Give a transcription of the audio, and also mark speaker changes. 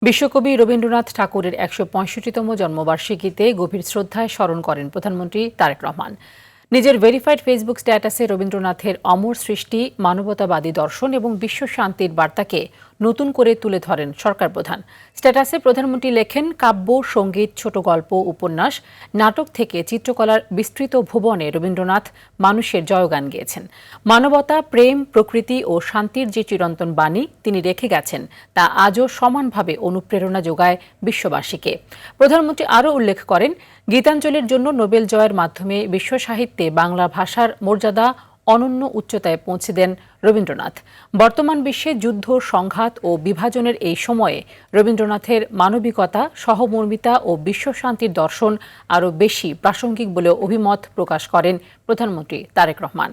Speaker 1: বিশ্বকবি রবীন্দ্রনাথ ঠাকুরের ১৬৫তম জন্মবার্ষিকীতে গভীর শ্রদ্ধায় স্মরণ করেন প্রধানমন্ত্রী তারেক রহমান। নিজের ভেরিফাইড ফেসবুক স্ট্যাটাসে রবীন্দ্রনাথের অমর সৃষ্টি, মানবতাবাদী দর্শন এবং বিশ্ব শান্তির বার্তাকে নতুন করে তুলে ধরেন সরকার প্রধান। স্ট্যাটাসে প্রধানমন্ত্রী লেখেন, কাব্য, সঙ্গীত, ছোট গল্প, উপন্যাস, নাটক থেকে চিত্রকলার বিস্তৃত ভুবনে রবীন্দ্রনাথ মানুষের জয়গান গেয়েছেন। মানবতা, প্রেম, প্রকৃতি ও শান্তির যে চিরন্তন বাণী তিনি রেখে গেছেন তা আজও সমানভাবে অনুপ্রেরণা যোগায় বিশ্ববাসীকে। প্রধানমন্ত্রী আরও উল্লেখ করেন, গীতাঞ্জলির জন্য নোবেল জয়ের মাধ্যমে বিশ্ব সাহিত্যে বাংলা ভাষার মর্যাদা অনন্য উচ্চতায় পৌঁছে দেন রবীন্দ্রনাথ। বর্তমান বিশ্বে যুদ্ধ, সংঘাত ও বিভাজনের এই সময়ে রবীন্দ্রনাথের মানবিকতা, সহমর্মিতা ও বিশ্বশান্তির দর্শন আরও বেশি প্রাসঙ্গিক বলেও অভিমত প্রকাশ করেন প্রধানমন্ত্রী তারেক রহমান।